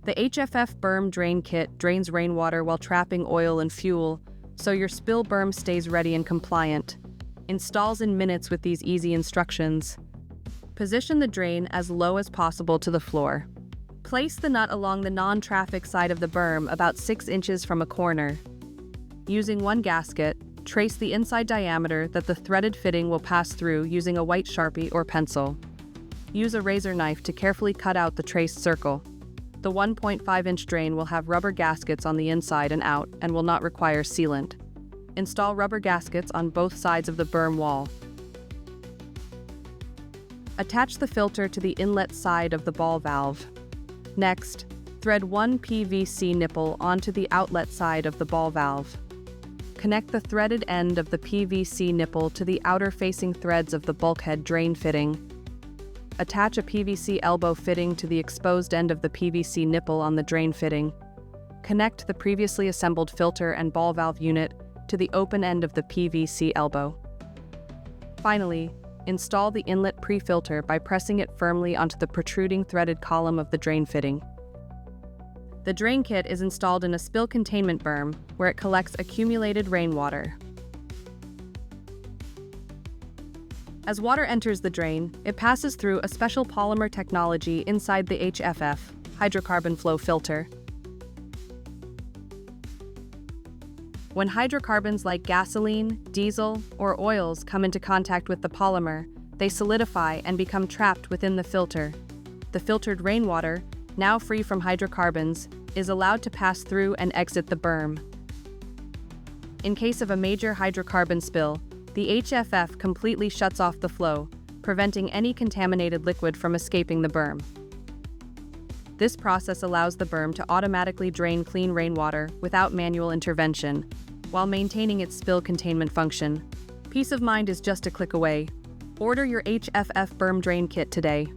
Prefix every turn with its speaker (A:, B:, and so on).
A: The HFF Berm Drain Kit drains rainwater while trapping oil and fuel, so your spill berm stays ready and compliant. Installs in minutes with these easy instructions. Position the drain as low as possible to the floor. Place the nut along the non-traffic side of the berm about 6 inches from a corner. Using one gasket, trace the inside diameter that the threaded fitting will pass through using a white Sharpie or pencil. Use a razor knife to carefully cut out the traced circle. The 1.5-inch drain will have rubber gaskets on the inside and out and will not require sealant. Install rubber gaskets on both sides of the berm wall. Attach the filter to the inlet side of the ball valve. Next, thread one PVC nipple onto the outlet side of the ball valve. Connect the threaded end of the PVC nipple to the outer-facing threads of the bulkhead drain fitting. Attach a PVC elbow fitting to the exposed end of the PVC nipple on the drain fitting. Connect the previously assembled filter and ball valve unit to the open end of the PVC elbow. Finally, install the inlet pre-filter by pressing it firmly onto the protruding threaded column of the drain fitting. The drain kit is installed in a spill containment berm where it collects accumulated rainwater. As water enters the drain, it passes through a special polymer technology inside the HFF, hydrocarbon flow filter. When hydrocarbons like gasoline, diesel, or oils come into contact with the polymer, they solidify and become trapped within the filter. The filtered rainwater, now free from hydrocarbons, is allowed to pass through and exit the berm. In case of a major hydrocarbon spill, the HFF completely shuts off the flow, preventing any contaminated liquid from escaping the berm. This process allows the berm to automatically drain clean rainwater without manual intervention, while maintaining its spill containment function. Peace of mind is just a click away. Order your HFF Berm Drain Kit today.